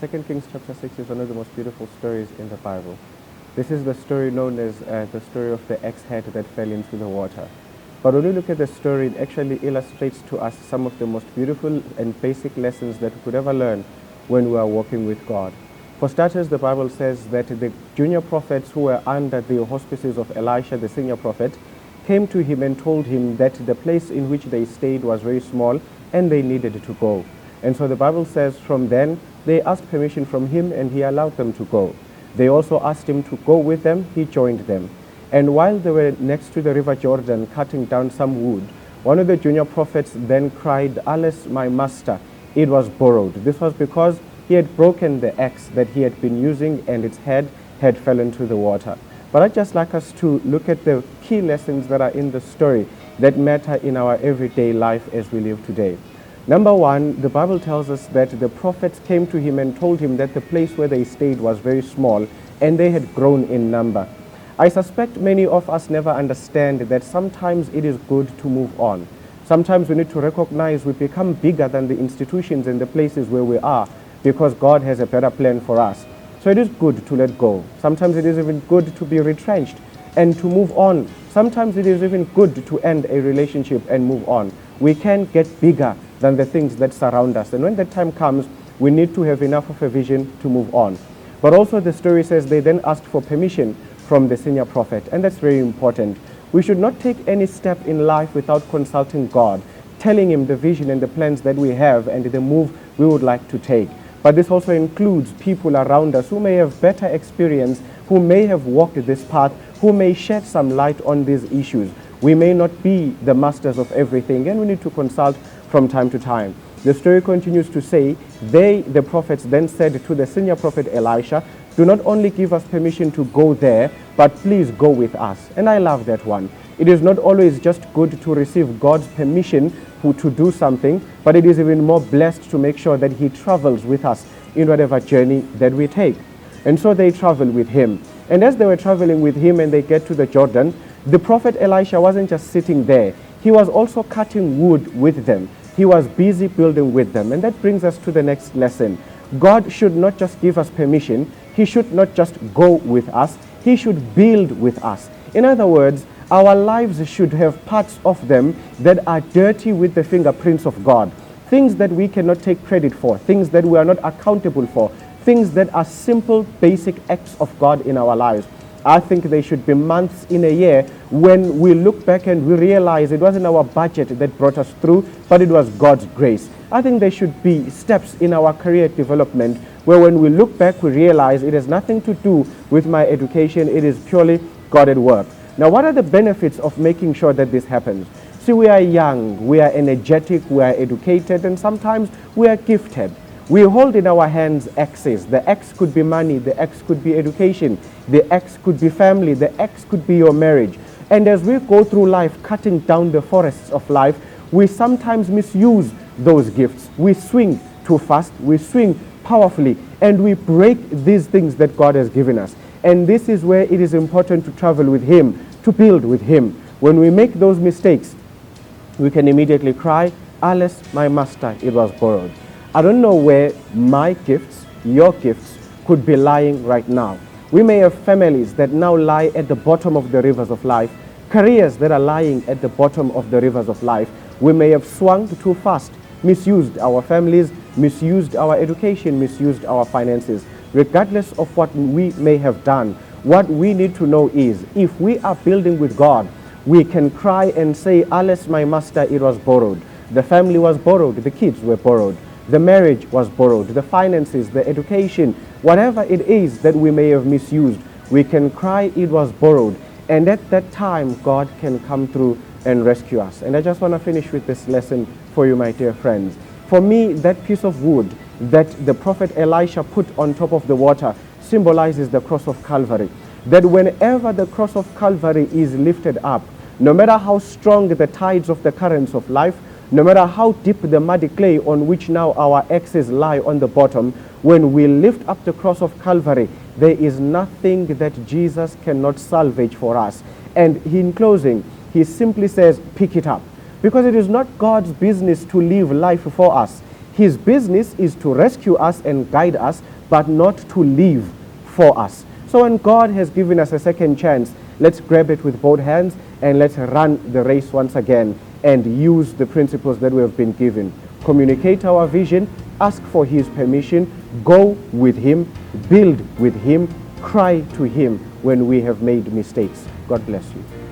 2 Kings chapter 6 is one of the most beautiful stories in the Bible. This is the story known as the story of the axe head that fell into the water. But when we look at the story, it actually illustrates to us some of the most beautiful and basic lessons that we could ever learn when we are walking with God. For starters, the Bible says that the junior prophets who were under the auspices of Elisha, the senior prophet, came to him and told him that the place in which they stayed was very small and they needed to go. And so the Bible says from then they asked permission from him and he allowed them to go. They also asked him to go with them. He joined them. And while they were next to the river Jordan cutting down some wood, one of the junior prophets then cried, "Alas, my master, it was borrowed." This was because he had broken the axe that he had been using and its head had fallen into the water. But I'd just like us to look at the key lessons that are in the story that matter in our everyday life as we live today. Number one, the Bible tells us that the prophets came to him and told him that the place where they stayed was very small and they had grown in number. I suspect many of us never understand that sometimes it is good to move on. Sometimes we need to recognize we become bigger than the institutions and the places where we are because God has a better plan for us. So it is good to let go. Sometimes it is even good to be retrenched and to move on. Sometimes it is even good to end a relationship and move on. We can get bigger than the things that surround us. And when that time comes, we need to have enough of a vision to move on. But also the story says they then asked for permission from the senior prophet. And that's very important. We should not take any step in life without consulting God, telling him the vision and the plans that we have and the move we would like to take. But this also includes people around us who may have better experience, who may have walked this path, who may shed some light on these issues. We may not be the masters of everything, and we need to consult from time to time. The story continues to say, the prophets then said to the senior prophet Elisha, "Do not only give us permission to go there, but please go with us." And I love that one. It is not always just good to receive God's permission to do something, but it is even more blessed to make sure that he travels with us in whatever journey that we take. And so they travel with him. And as they were traveling with him and they get to the Jordan, the prophet Elisha wasn't just sitting there. He was also cutting wood with them. He was busy building with them. And that brings us to the next lesson. God should not just give us permission. He should not just go with us. He should build with us. In other words, our lives should have parts of them that are dirty with the fingerprints of God. Things that we cannot take credit for. Things that we are not accountable for. Things that are simple, basic acts of God in our lives. I think there should be months in a year when we look back and we realize it wasn't our budget that brought us through, but it was God's grace. I think there should be steps in our career development where when we look back, we realize it has nothing to do with my education. It is purely God at work. Now, what are the benefits of making sure that this happens? See, we are young, we are energetic, we are educated, and sometimes we are gifted. We hold in our hands axes. The axe could be money, the axe could be education, the axe could be family, the axe could be your marriage. And as we go through life, cutting down the forests of life, we sometimes misuse those gifts. We swing too fast, we swing powerfully, and we break these things that God has given us. And this is where it is important to travel with him, to build with him. When we make those mistakes, we can immediately cry, "Alas, my master, it was borrowed." I don't know where my gifts, your gifts, could be lying right now. We may have families that now lie at the bottom of the rivers of life, careers that are lying at the bottom of the rivers of life. We may have swung too fast, misused our families, misused our education, misused our finances. Regardless of what we may have done, what we need to know is, if we are building with God, we can cry and say, "Alas, my master, it was borrowed." The family was borrowed, the kids were borrowed, the marriage was borrowed, the finances, the education, whatever it is that we may have misused, we can cry it was borrowed. And at that time, God can come through and rescue us. And I just want to finish with this lesson for you, my dear friends. For me, that piece of wood that the prophet Elisha put on top of the water symbolizes the cross of Calvary. That whenever the cross of Calvary is lifted up, no matter how strong the tides of the currents of life, no matter how deep the muddy clay on which now our axes lie on the bottom, when we lift up the cross of Calvary, there is nothing that Jesus cannot salvage for us. And in closing, he simply says, pick it up. Because it is not God's business to live life for us. His business is to rescue us and guide us, but not to live for us. So when God has given us a second chance, let's grab it with both hands and let's run the race once again and use the principles that we have been given. Communicate our vision, ask for His permission, go with Him, build with Him, cry to Him when we have made mistakes. God bless you.